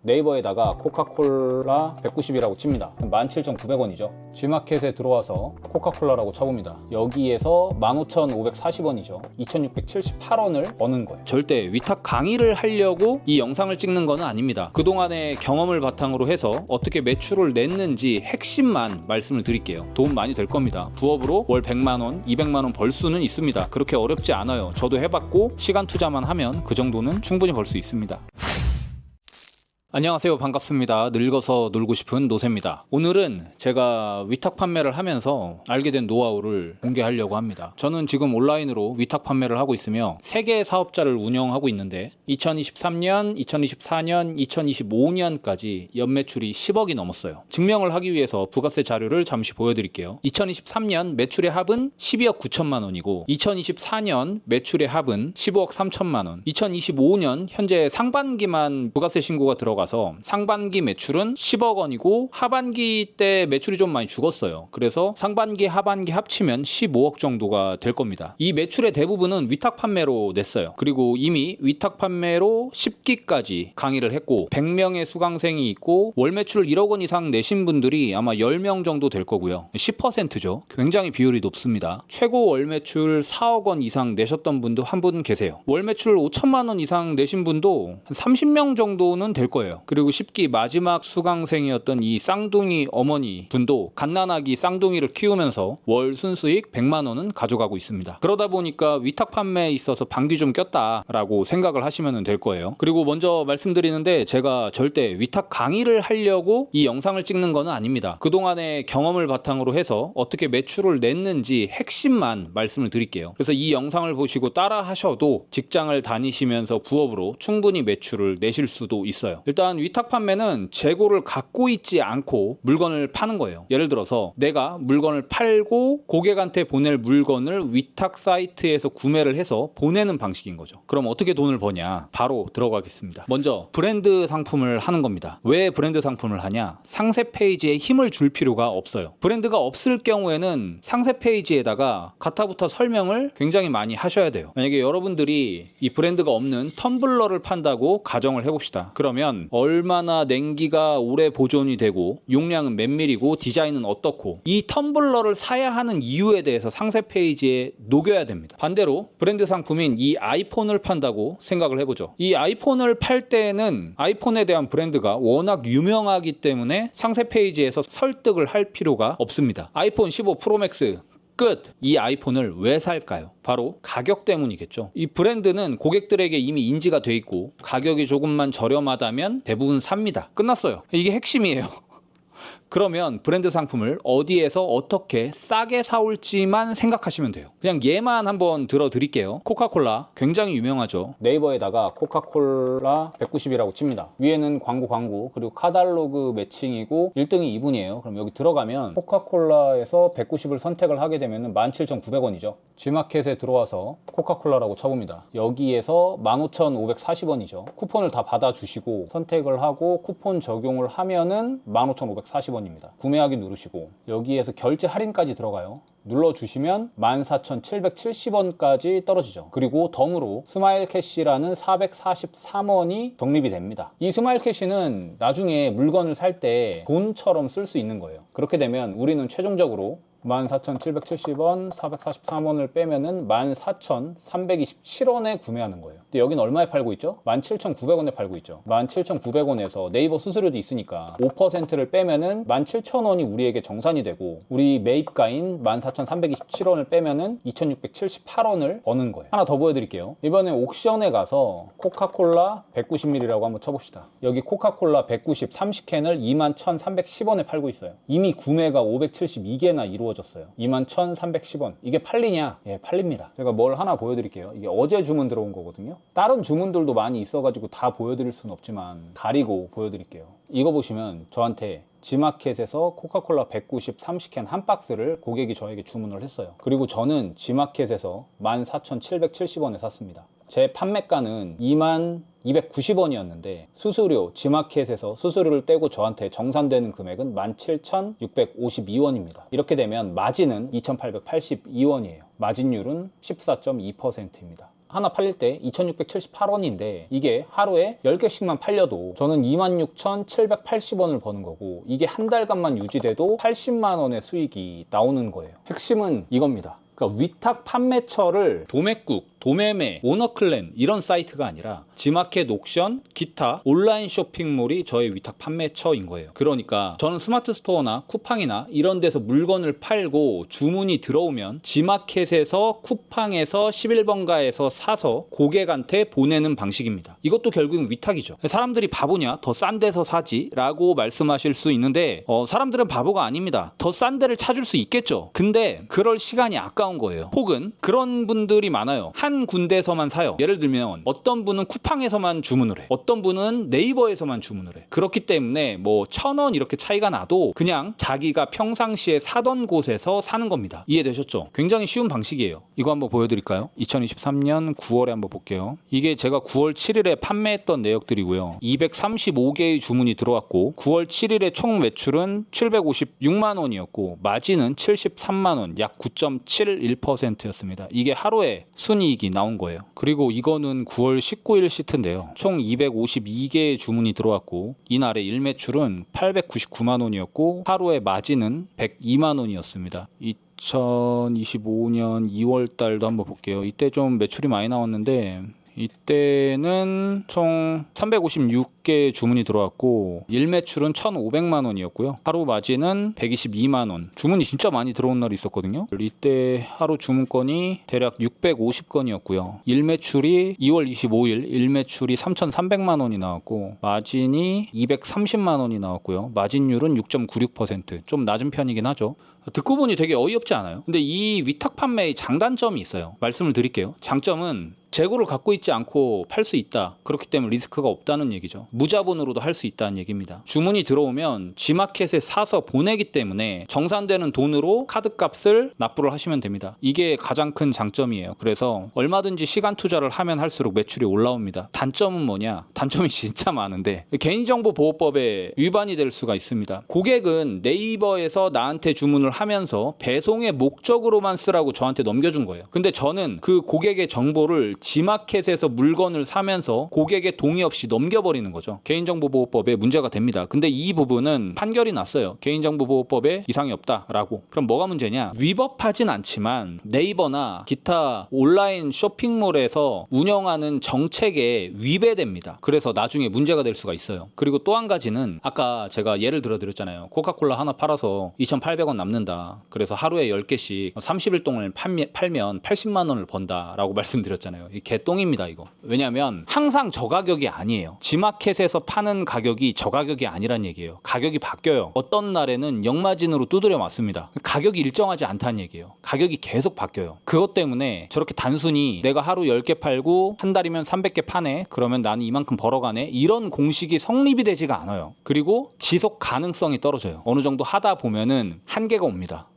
네이버에다가 코카콜라 190이라고 칩니다. 17,900원이죠. G마켓에 들어와서 코카콜라라고 쳐봅니다. 여기에서 15,540원이죠. 2,678원을 버는 거예요. 절대 위탁 강의를 하려고 이 영상을 찍는 건 아닙니다. 그동안의 경험을 바탕으로 해서 어떻게 매출을 냈는지 핵심만 말씀을 드릴게요. 도움 많이 될 겁니다. 부업으로 월 100만원, 200만원 벌 수는 있습니다. 그렇게 어렵지 않아요. 저도 해봤고 시간 투자만 하면 그 정도는 충분히 벌 수 있습니다. 안녕하세요. 반갑습니다. 늙어서 놀고 싶은 노세입니다. 오늘은 제가 위탁 판매를 하면서 알게 된 노하우를 공개하려고 합니다. 저는 지금 온라인으로 위탁 판매를 하고 있으며 3개의 사업자를 운영하고 있는데 2023년, 2024년, 2025년까지 연매출이 10억이 넘었어요. 증명을 하기 위해서 부가세 자료를 잠시 보여드릴게요. 2023년 매출의 합은 12억 9천만 원이고 2024년 매출의 합은 15억 3천만 원, 2025년 현재 상반기만 부가세 신고가 들어가서 상반기 매출은 10억 원이고 하반기 때 매출이 좀 많이 죽었어요. 그래서 상반기 하반기 합치면 15억 정도가 될 겁니다. 이 매출의 대부분은 위탁 판매로 냈어요. 그리고 이미 위탁 판매로 10기까지 강의를 했고 100명의 수강생이 있고 월 매출 1억 원 이상 내신 분들이 아마 10명 정도 될 거고요. 10%죠. 굉장히 비율이 높습니다. 최고 월 매출 4억 원 이상 내셨던 분도 한 분 계세요. 월 매출 5천만 원 이상 내신 분도 한 30명 정도는 될 거예요. 그리고 10기 마지막 수강생이었던 이 쌍둥이 어머니 분도 갓난아기 쌍둥이를 키우면서 월 순수익 100만 원은 가져가고 있습니다. 그러다 보니까 위탁 판매에 있어서 방귀 좀 꼈다라고 생각을 하시면 될 거예요. 그리고 먼저 말씀드리는데 제가 절대 위탁 강의를 하려고 이 영상을 찍는 건 아닙니다. 그동안의 경험을 바탕으로 해서 어떻게 매출을 냈는지 핵심만 말씀을 드릴게요. 그래서 이 영상을 보시고 따라 하셔도 직장을 다니시면서 부업으로 충분히 매출을 내실 수도 있어요. 일단 위탁 판매는 재고를 갖고 있지 않고 물건을 파는 거예요. 예를 들어서 내가 물건을 팔고 고객한테 보낼 물건을 위탁 사이트에서 구매를 해서 보내는 방식인 거죠. 그럼 어떻게 돈을 버냐? 바로 들어가겠습니다. 먼저 브랜드 상품을 하는 겁니다. 왜 브랜드 상품을 하냐? 상세 페이지에 힘을 줄 필요가 없어요. 브랜드가 없을 경우에는 상세 페이지에다가 가타부타 설명을 굉장히 많이 하셔야 돼요. 만약에 여러분들이 이 브랜드가 없는 텀블러를 판다고 가정을 해봅시다. 그러면 얼마나 냉기가 오래 보존이 되고 용량은 몇 밀이고 디자인은 어떻고 이 텀블러를 사야 하는 이유에 대해서 상세 페이지에 녹여야 됩니다. 반대로 브랜드 상품인 이 아이폰을 판다고 생각을 해보죠. 이 아이폰을 팔 때에는 아이폰에 대한 브랜드가 워낙 유명하기 때문에 상세 페이지에서 설득을 할 필요가 없습니다. 아이폰 15 프로맥스 끝! 이 아이폰을 왜 살까요? 바로 가격 때문이겠죠. 이 브랜드는 고객들에게 이미 인지가 돼 있고 가격이 조금만 저렴하다면 대부분 삽니다. 끝났어요. 이게 핵심이에요. 그러면 브랜드 상품을 어디에서 어떻게 싸게 사올지만 생각하시면 돼요. 그냥 얘만 한번 들어드릴게요. 코카콜라 굉장히 유명하죠. 네이버에다가 코카콜라 190이라고 칩니다. 위에는 광고 그리고 카탈로그 매칭이고 1등이 이분이에요. 그럼 여기 들어가면 코카콜라에서 190을 선택을 하게 되면 17,900원이죠. G마켓에 들어와서 코카콜라라고 쳐봅니다. 여기에서 15,540원이죠. 쿠폰을 다 받아주시고 선택을 하고 쿠폰 적용을 하면은 15,540원 입니다. 구매하기 누르시고 여기에서 결제 할인까지 들어가요. 눌러주시면 14,770원까지 떨어지죠. 그리고 덤으로 스마일 캐시라는 443원이 적립이 됩니다. 이 스마일 캐시는 나중에 물건을 살 때 돈처럼 쓸 수 있는 거예요. 그렇게 되면 우리는 최종적으로 14,770원, 443원을 빼면은 14,327원에 구매하는 거예요. 근데 여긴 얼마에 팔고 있죠? 17,900원에 팔고 있죠. 17,900원에서 네이버 수수료도 있으니까 5%를 빼면은 17,000원이 우리에게 정산이 되고 우리 매입가인 14,327원을 빼면은 2,678원을 버는 거예요. 하나 더 보여드릴게요. 이번에 옥션에 가서 코카콜라 190ml라고 한번 쳐봅시다. 여기 코카콜라 190 30캔을 21,310원에 팔고 있어요. 이미 구매가 572개나 이루어졌어요. 21,310원. 이게 팔리냐? 예, 팔립니다. 제가 뭘 하나 보여드릴게요. 이게 어제 주문 들어온 거거든요. 다른 주문들도 많이 있어가지고 다 보여드릴 수는 없지만 가리고 보여드릴게요. 이거 보시면 저한테 G마켓에서 코카콜라 190 30캔 한 박스를 고객이 저에게 주문을 했어요. 그리고 저는 G마켓에서 14,770원에 샀습니다. 제 판매가는 22,290원이었는데 수수료, G마켓에서 수수료를 떼고 저한테 정산되는 금액은 17,652원입니다. 이렇게 되면 마진은 2,882원이에요. 마진율은 14.2%입니다. 하나 팔릴 때 2,678원인데 이게 하루에 10개씩만 팔려도 저는 26,780원을 버는 거고, 이게 한 달간만 유지돼도 80만 원의 수익이 나오는 거예요. 핵심은 이겁니다. 그러니까 위탁 판매처를 도매국, 도매매, 오너클랜 이런 사이트가 아니라 지마켓, 옥션, 기타 온라인 쇼핑몰이 저의 위탁 판매처인 거예요. 그러니까 저는 스마트 스토어나 쿠팡이나 이런 데서 물건을 팔고 주문이 들어오면 지마켓에서 쿠팡에서 11번가에서 사서 고객한테 보내는 방식입니다. 이것도 결국은 위탁이죠. 사람들이 바보냐? 더 싼 데서 사지? 라고 말씀하실 수 있는데 사람들은 바보가 아닙니다. 더 싼 데를 찾을 수 있겠죠. 근데 그럴 시간이 아까운 거예요. 혹은 그런 분들이 많아요. 한 군데에서만 사요. 예를 들면 어떤 분은 쿠팡에서만 주문을 해. 어떤 분은 네이버에서만 주문을 해. 그렇기 때문에 뭐 1,000원 이렇게 차이가 나도 그냥 자기가 평상시에 사던 곳에서 사는 겁니다. 이해되셨죠? 굉장히 쉬운 방식이에요. 이거 한번 보여드릴까요? 2023년 9월에 한번 볼게요. 이게 제가 9월 7일에 판매했던 내역들이고요. 235개의 주문이 들어왔고 9월 7일에 총 매출은 756만 원이었고 마진은 73만 원, 약 9.71%였습니다. 이게 하루에 순이익이 나온 거예요. 그리고 이거는 9월 19일 시트인데요. 총 252개의 주문이 들어왔고 이날의 일매출은 899만 원이었고 하루의 마진은 102만 원이었습니다. 2025년 2월 달도 한번 볼게요. 이때 좀 매출이 많이 나왔는데 이때는 총 356개 주문이 들어왔고 일매출은 1,500만 원이었고요. 하루 마진은 122만 원. 주문이 진짜 많이 들어온 날이 있었거든요. 이때 하루 주문건이 대략 650건이었고요. 일매출이 2월 25일 일매출이 3,300만 원이 나왔고 마진이 230만 원이 나왔고요. 마진율은 6.96%. 좀 낮은 편이긴 하죠. 듣고 보니 되게 어이없지 않아요? 근데 이 위탁 판매의 장단점이 있어요. 말씀을 드릴게요. 장점은 재고를 갖고 있지 않고 팔 수 있다. 그렇기 때문에 리스크가 없다는 얘기죠. 무자본으로도 할 수 있다는 얘기입니다. 주문이 들어오면 G마켓에 사서 보내기 때문에 정산되는 돈으로 카드값을 납부를 하시면 됩니다. 이게 가장 큰 장점이에요. 그래서 얼마든지 시간 투자를 하면 할수록 매출이 올라옵니다. 단점은 뭐냐? 단점이 진짜 많은데 개인정보보호법에 위반이 될 수가 있습니다. 고객은 네이버에서 나한테 주문을 하면서 배송의 목적으로만 쓰라고 저한테 넘겨준 거예요. 근데 저는 그 고객의 정보를 G마켓에서 물건을 사면서 고객의 동의 없이 넘겨버리는 거죠. 개인정보보호법에 문제가 됩니다. 근데 이 부분은 판결이 났어요. 개인정보보호법에 이상이 없다라고. 그럼 뭐가 문제냐? 위법하진 않지만 네이버나 기타 온라인 쇼핑몰에서 운영하는 정책에 위배됩니다. 그래서 나중에 문제가 될 수가 있어요. 그리고 또 한 가지는 아까 제가 예를 들어드렸잖아요. 코카콜라 하나 팔아서 2,800원 남는다. 그래서 하루에 10개씩 30일 동안 팔면 80만 원을 번다라고 말씀드렸잖아요. 이 개똥입니다 이거. 왜냐하면 항상 저 가격이 아니에요. G마켓에서 파는 가격이 저 가격이 아니란 얘기예요. 가격이 바뀌어요. 어떤 날에는 역마진으로 두드려 맞습니다. 가격이 일정하지 않다는 얘기예요. 가격이 계속 바뀌어요. 그것 때문에 저렇게 단순히 내가 하루 10개 팔고 한 달이면 300개 파네. 그러면 나는 이만큼 벌어가네. 이런 공식이 성립이 되지가 않아요. 그리고 지속 가능성이 떨어져요. 어느 정도 하다 보면은 한계가 옵니다.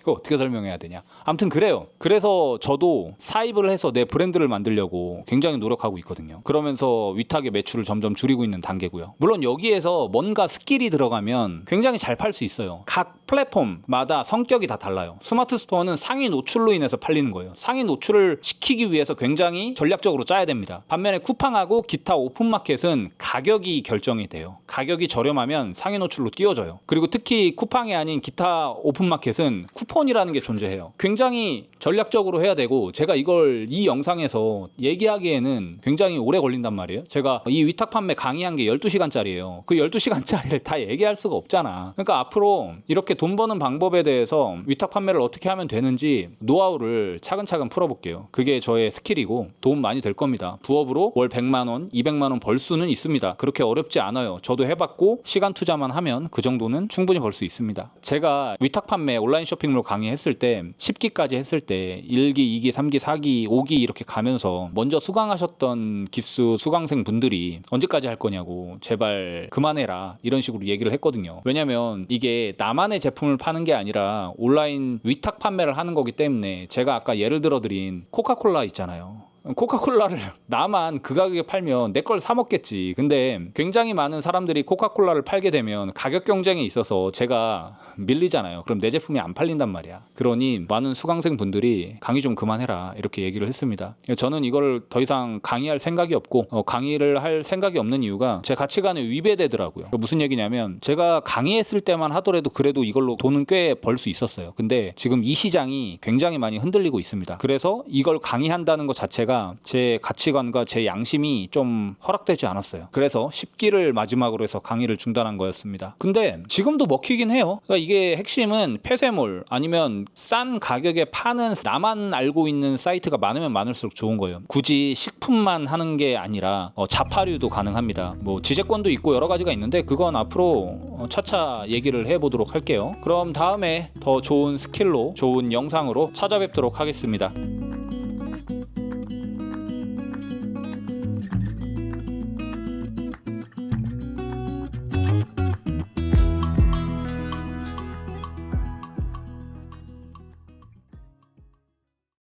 이거 어떻게 설명해야 되냐. 아무튼 그래요. 그래서 저도 사입을 해서 내 브랜드를 만들려고 굉장히 노력하고 있거든요. 그러면서 위탁의 매출을 점점 줄이고 있는 단계고요. 물론 여기에서 뭔가 스킬이 들어가면 굉장히 잘 팔 수 있어요. 각 플랫폼마다 성격이 다 달라요. 스마트 스토어는 상위 노출로 인해서 팔리는 거예요. 상위 노출을 시키기 위해서 굉장히 전략적으로 짜야 됩니다. 반면에 쿠팡하고 기타 오픈마켓은 가격이 결정이 돼요. 가격이 저렴하면 상위 노출로 띄워져요. 그리고 특히 쿠팡이 아닌 기타 오픈마켓은 쿠폰이라는 게 존재해요. 굉장히 전략적으로 해야 되고 제가 이걸 이 영상에서 얘기하기에는 굉장히 오래 걸린단 말이에요. 제가 이 위탁 판매 강의한 게 12시간짜리예요. 그 12시간짜리를 다 얘기할 수가 없잖아. 그러니까 앞으로 이렇게 돈 버는 방법에 대해서 위탁 판매를 어떻게 하면 되는지 노하우를 차근차근 풀어볼게요. 그게 저의 스킬이고 도움 많이 될 겁니다. 부업으로 월 100만 원, 200만 원 벌 수는 있습니다. 그렇게 어렵지 않아요. 저도 해봤고 시간 투자만 하면 그 정도는 충분히 벌 수 있습니다. 제가 위탁 판매 온라인 쇼핑몰 강의했을 때 10기까지 했을 때 1기, 2기, 3기, 4기, 5기 이렇게 가면서 먼저 수강하셨던 기수 수강생 분들이 언제까지 할 거냐고 제발 그만해라 이런 식으로 얘기를 했거든요. 왜냐면 이게 나만의 제품을 파는 게 아니라 온라인 위탁 판매를 하는 거기 때문에 제가 아까 예를 들어드린 코카콜라 있잖아요. 코카콜라를 나만 그 가격에 팔면 내 걸 사 먹겠지. 근데 굉장히 많은 사람들이 코카콜라를 팔게 되면 가격 경쟁에 있어서 제가 밀리잖아요. 그럼 내 제품이 안 팔린단 말이야. 그러니 많은 수강생 분들이 강의 좀 그만해라 이렇게 얘기를 했습니다. 저는 이걸 더 이상 강의할 생각이 없고 강의를 할 생각이 없는 이유가 제 가치관에 위배되더라고요. 무슨 얘기냐면 제가 강의했을 때만 하더라도 그래도 이걸로 돈은 꽤 벌 수 있었어요. 근데 지금 이 시장이 굉장히 많이 흔들리고 있습니다. 그래서 이걸 강의한다는 것 자체가 제 가치관과 제 양심이 좀 허락되지 않았어요. 그래서 10기를 마지막으로 해서 강의를 중단한 거였습니다. 근데 지금도 먹히긴 해요. 그러니까 이게 핵심은 폐쇄물 아니면 싼 가격에 파는 나만 알고 있는 사이트가 많으면 많을수록 좋은 거예요. 굳이 식품만 하는 게 아니라 자파류도 가능합니다. 뭐 지재권도 있고 여러 가지가 있는데 그건 앞으로 차차 얘기를 해보도록 할게요. 그럼 다음에 더 좋은 스킬로 좋은 영상으로 찾아뵙도록 하겠습니다.